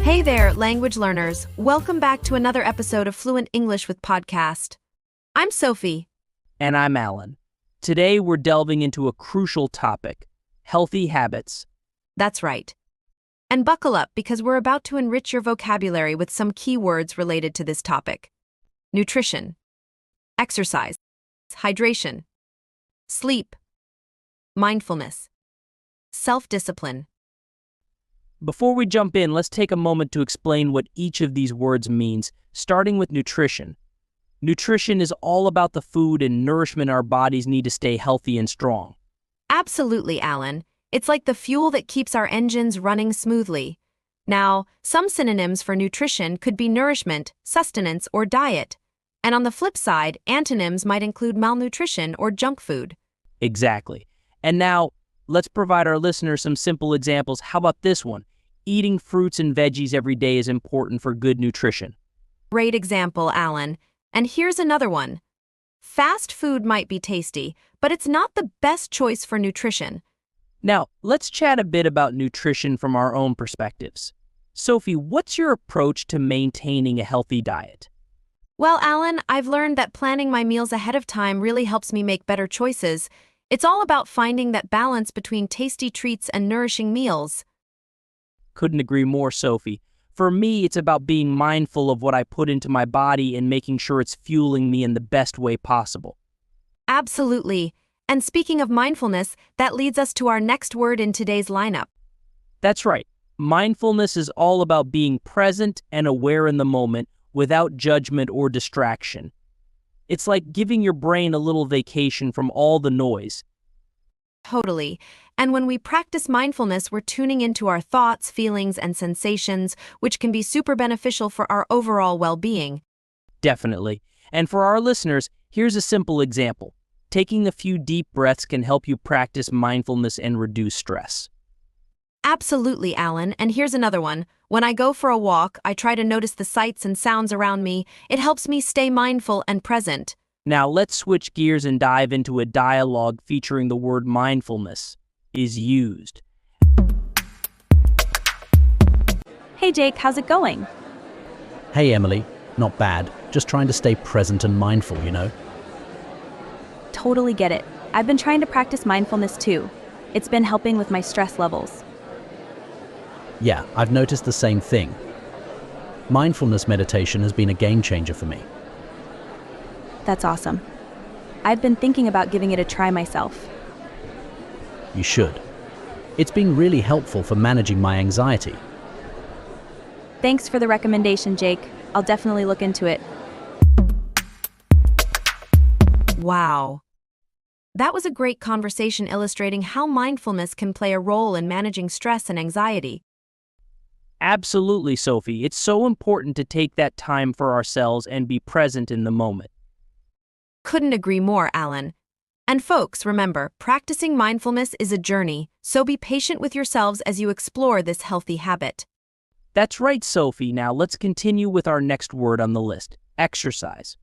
Hey there, language learners. Welcome back to another episode of Fluent English with Podcast. I'm Sophie. And I'm Alan. Today we're delving into a crucial topic, healthy habits. That's right. And buckle up because we're about to enrich your vocabulary with some key words related to this topic. Nutrition, exercise, hydration, sleep, mindfulness, self-discipline. Before we jump in, let's take a moment to explain what each of these words means, starting with nutrition. Nutrition is all about the food and nourishment our bodies need to stay healthy and strong. Absolutely, Alan. It's like the fuel that keeps our engines running smoothly. Now, some synonyms for nutrition could be nourishment, sustenance, or diet. And on the flip side, antonyms might include malnutrition or junk food. Exactly. And now, let's provide our listeners some simple examples. How about this one? Eating fruits and veggies every day is important for good nutrition. Great example, Alan. And here's another one. Fast food might be tasty, but it's not the best choice for nutrition. Now, let's chat a bit about nutrition from our own perspectives. Sophie, what's your approach to maintaining a healthy diet? Well, Alan, I've learned that planning my meals ahead of time really helps me make better choices. It's all about finding that balance between tasty treats and nourishing meals. Couldn't agree more, Sophie. For me, it's about being mindful of what I put into my body and making sure it's fueling me in the best way possible. Absolutely. And speaking of mindfulness, that leads us to our next word in today's lineup. That's right. Mindfulness is all about being present and aware in the moment without judgment or distraction. It's like giving your brain a little vacation from all the noise. Totally. And when we practice mindfulness, we're tuning into our thoughts, feelings, and sensations, which can be super beneficial for our overall well-being. Definitely. And for our listeners, here's a simple example. Taking a few deep breaths can help you practice mindfulness and reduce stress. Absolutely, Alan. And here's another one. When I go for a walk, I try to notice the sights and sounds around me. It helps me stay mindful and present. Now let's switch gears and dive into a dialogue featuring the word mindfulness is used. Hey Jake, how's it going? Hey Emily, not bad. Just trying to stay present and mindful, you know? Totally get it. I've been trying to practice mindfulness too. It's been helping with my stress levels. Yeah, I've noticed the same thing. Mindfulness meditation has been a game changer for me. That's awesome. I've been thinking about giving it a try myself. You should. It's been really helpful for managing my anxiety. Thanks for the recommendation, Jake. I'll definitely look into it. Wow. That was a great conversation illustrating how mindfulness can play a role in managing stress and anxiety. Absolutely, Sophie. It's so important to take that time for ourselves and be present in the moment. Couldn't agree more, Alan. And folks, remember, practicing mindfulness is a journey, so be patient with yourselves as you explore this healthy habit. That's right, Sophie. Now let's continue with our next word on the list, exercise.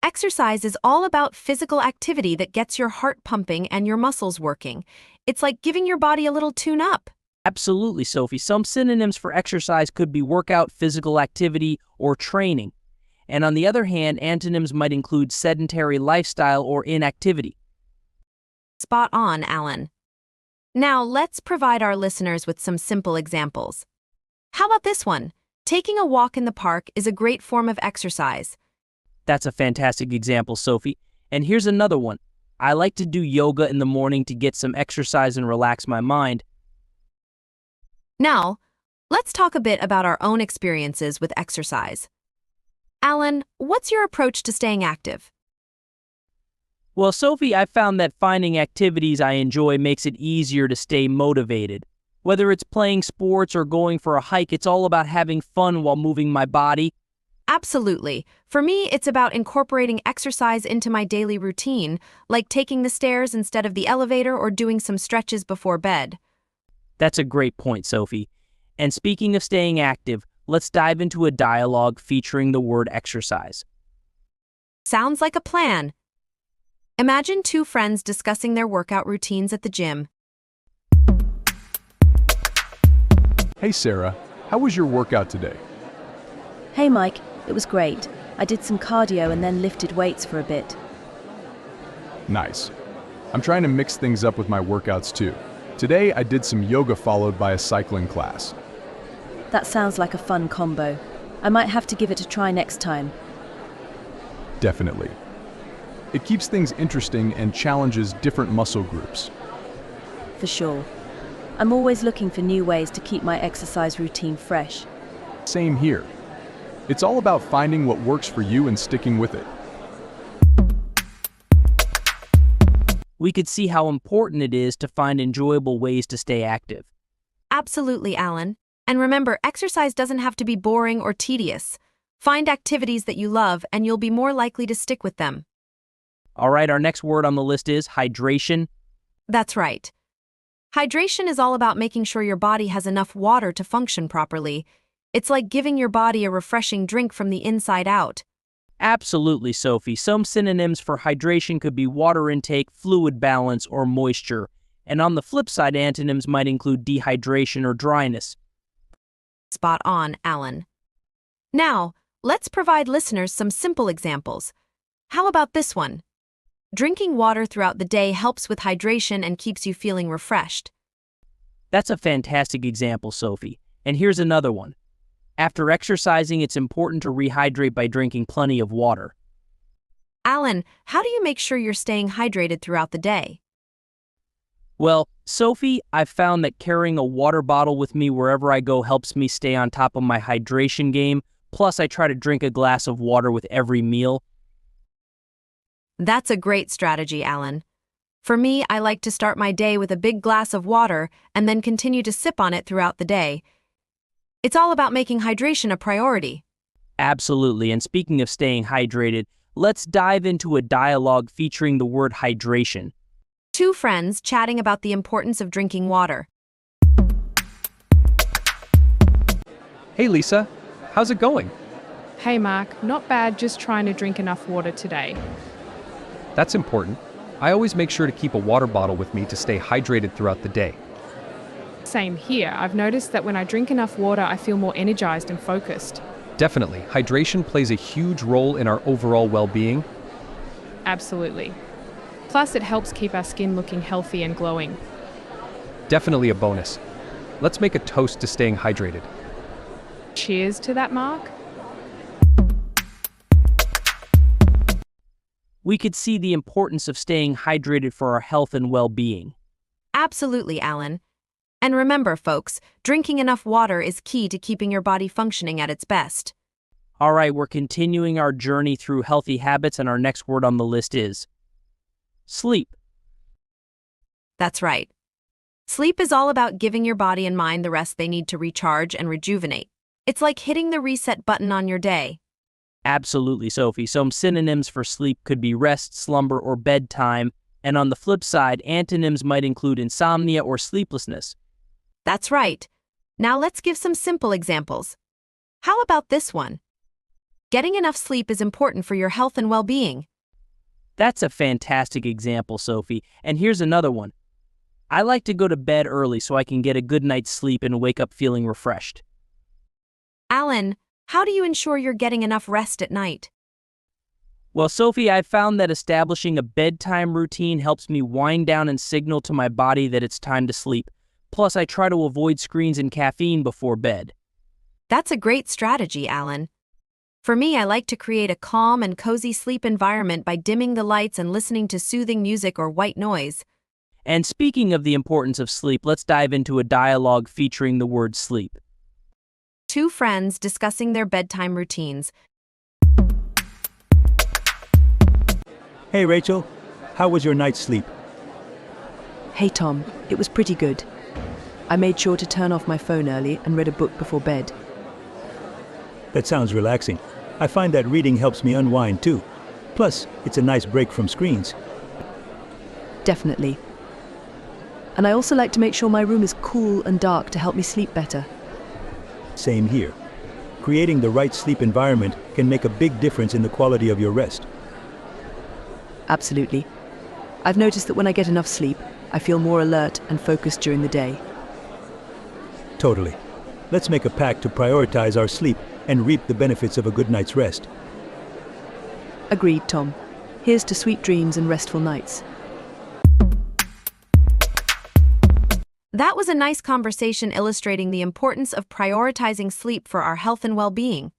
Exercise is all about physical activity that gets your heart pumping and your muscles working. It's like giving your body a little tune-up. Absolutely, Sophie. Some synonyms for exercise could be workout, physical activity, or training. And on the other hand, antonyms might include sedentary lifestyle or inactivity. Spot on, Alan. Now, let's provide our listeners with some simple examples. How about this one? Taking a walk in the park is a great form of exercise. That's a fantastic example, Sophie. And here's another one. I like to do yoga in the morning to get some exercise and relax my mind. Now, let's talk a bit about our own experiences with exercise. Alan, what's your approach to staying active? Well, Sophie, I found that finding activities I enjoy makes it easier to stay motivated. Whether it's playing sports or going for a hike, it's all about having fun while moving my body. Absolutely. For me, it's about incorporating exercise into my daily routine, like taking the stairs instead of the elevator or doing some stretches before bed. That's a great point, Sophie. And speaking of staying active, let's dive into a dialogue featuring the word exercise. Sounds like a plan. Imagine two friends discussing their workout routines at the gym. Hey Sarah, how was your workout today? Hey Mike, it was great. I did some cardio and then lifted weights for a bit. Nice. I'm trying to mix things up with my workouts too. Today I did some yoga followed by a cycling class. That sounds like a fun combo. I might have to give it a try next time. Definitely. It keeps things interesting and challenges different muscle groups. For sure. I'm always looking for new ways to keep my exercise routine fresh. Same here. It's all about finding what works for you and sticking with it. We could see how important it is to find enjoyable ways to stay active. Absolutely, Alan. And remember, exercise doesn't have to be boring or tedious. Find activities that you love and you'll be more likely to stick with them. All right, our next word on the list is hydration. That's right. Hydration is all about making sure your body has enough water to function properly. It's like giving your body a refreshing drink from the inside out. Absolutely, Sophie. Some synonyms for hydration could be water intake, fluid balance, or moisture. And on the flip side, antonyms might include dehydration or dryness. Spot on, Alan. Now, let's provide listeners some simple examples. How about this one? Drinking water throughout the day helps with hydration and keeps you feeling refreshed. That's a fantastic example, Sophie. And here's another one. After exercising, it's important to rehydrate by drinking plenty of water. Alan, how do you make sure you're staying hydrated throughout the day? Well, Sophie, I've found that carrying a water bottle with me wherever I go helps me stay on top of my hydration game. Plus, I try to drink a glass of water with every meal. That's a great strategy, Alan. For me, I like to start my day with a big glass of water and then continue to sip on it throughout the day. It's all about making hydration a priority. Absolutely, and speaking of staying hydrated, let's dive into a dialogue featuring the word hydration. Two friends chatting about the importance of drinking water. Hey Lisa, how's it going? Hey Mark, not bad, just trying to drink enough water today. That's important. I always make sure to keep a water bottle with me to stay hydrated throughout the day. Same here. I've noticed that when I drink enough water, I feel more energized and focused. Definitely, hydration plays a huge role in our overall well-being. Absolutely. Plus, it helps keep our skin looking healthy and glowing. Definitely a bonus. Let's make a toast to staying hydrated. Cheers to that, Mark. We could see the importance of staying hydrated for our health and well-being. Absolutely, Alan. And remember, folks, drinking enough water is key to keeping your body functioning at its best. All right, we're continuing our journey through healthy habits, and our next word on the list is sleep. That's right. Sleep is all about giving your body and mind the rest they need to recharge and rejuvenate. It's like hitting the reset button on your day. Absolutely, Sophie. Some synonyms for sleep could be rest, slumber, or bedtime. And on the flip side, antonyms might include insomnia or sleeplessness. That's right. Now let's give some simple examples. How about this one? Getting enough sleep is important for your health and well-being. That's a fantastic example, Sophie. And here's another one. I like to go to bed early so I can get a good night's sleep and wake up feeling refreshed. Alan, how do you ensure you're getting enough rest at night? Well, Sophie, I've found that establishing a bedtime routine helps me wind down and signal to my body that it's time to sleep. Plus, I try to avoid screens and caffeine before bed. That's a great strategy, Alan. For me, I like to create a calm and cozy sleep environment by dimming the lights and listening to soothing music or white noise. And speaking of the importance of sleep, let's dive into a dialogue featuring the word sleep. Two friends discussing their bedtime routines. Hey Rachel, how was your night's sleep? Hey Tom, it was pretty good. I made sure to turn off my phone early and read a book before bed. That sounds relaxing. I find that reading helps me unwind too. Plus, it's a nice break from screens. Definitely. And I also like to make sure my room is cool and dark to help me sleep better. Same here. Creating the right sleep environment can make a big difference in the quality of your rest. Absolutely. I've noticed that when I get enough sleep, I feel more alert and focused during the day. Totally. Let's make a pact to prioritize our sleep and reap the benefits of a good night's rest. Agreed, Tom. Here's to sweet dreams and restful nights. That was a nice conversation illustrating the importance of prioritizing sleep for our health and well-being.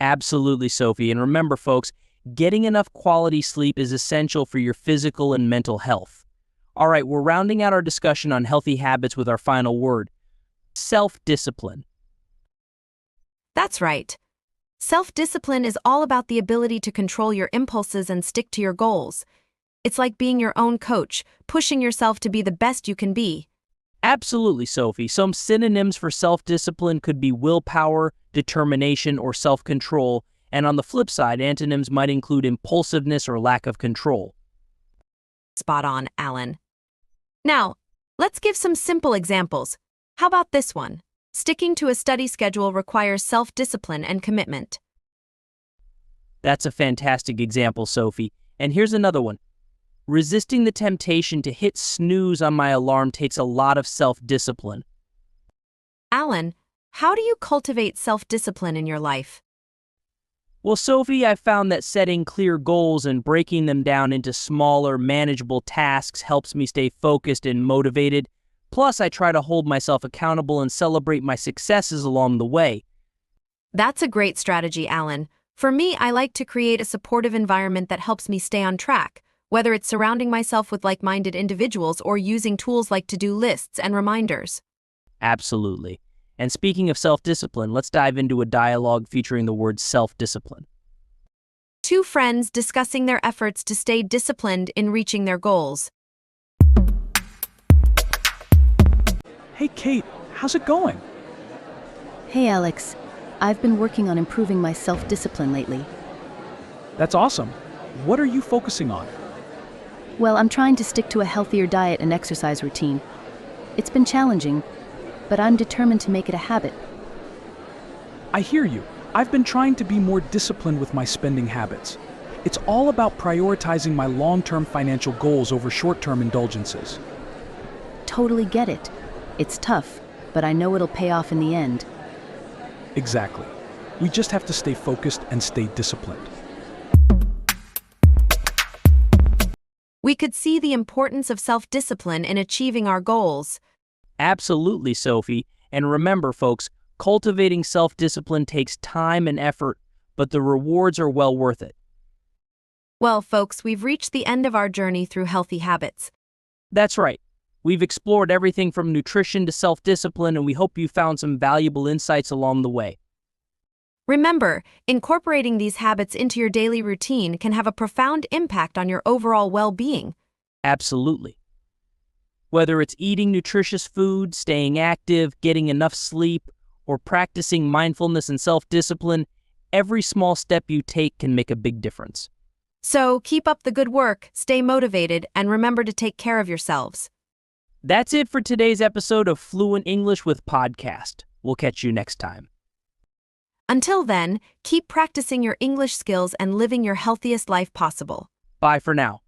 Absolutely, Sophie. And remember, folks, getting enough quality sleep is essential for your physical and mental health. All right, we're rounding out our discussion on healthy habits with our final word: self-discipline. That's right. Self-discipline is all about the ability to control your impulses and stick to your goals. It's like being your own coach, pushing yourself to be the best you can be. Absolutely, Sophie. Some synonyms for self-discipline could be willpower, determination, or self-control. And on the flip side, antonyms might include impulsiveness or lack of control. Spot on, Alan. Now, let's give some simple examples. How about this one? Sticking to a study schedule requires self-discipline and commitment. That's a fantastic example, Sophie. And here's another one. Resisting the temptation to hit snooze on my alarm takes a lot of self-discipline. Alan, how do you cultivate self-discipline in your life? Well, Sophie, I found that setting clear goals and breaking them down into smaller, manageable tasks helps me stay focused and motivated. Plus, I try to hold myself accountable and celebrate my successes along the way. That's a great strategy, Alan. For me, I like to create a supportive environment that helps me stay on track, whether it's surrounding myself with like-minded individuals or using tools like to-do lists and reminders. Absolutely. And speaking of self-discipline, let's dive into a dialogue featuring the word self-discipline. Two friends discussing their efforts to stay disciplined in reaching their goals. Hey, Kate, how's it going? Hey, Alex. I've been working on improving my self-discipline lately. That's awesome. What are you focusing on? Well, I'm trying to stick to a healthier diet and exercise routine. It's been challenging, but I'm determined to make it a habit. I hear you. I've been trying to be more disciplined with my spending habits. It's all about prioritizing my long-term financial goals over short-term indulgences. Totally get it. It's tough, but I know it'll pay off in the end. Exactly. We just have to stay focused and stay disciplined. We could see the importance of self-discipline in achieving our goals. Absolutely, Sophie. And remember, folks, cultivating self-discipline takes time and effort, but the rewards are well worth it. Well, folks, we've reached the end of our journey through healthy habits. That's right. We've explored everything from nutrition to self-discipline, and we hope you found some valuable insights along the way. Remember, incorporating these habits into your daily routine can have a profound impact on your overall well-being. Absolutely. Whether it's eating nutritious food, staying active, getting enough sleep, or practicing mindfulness and self-discipline, every small step you take can make a big difference. So keep up the good work, stay motivated, and remember to take care of yourselves. That's it for today's episode of Fluent English with Podcast. We'll catch you next time. Until then, keep practicing your English skills and living your healthiest life possible. Bye for now.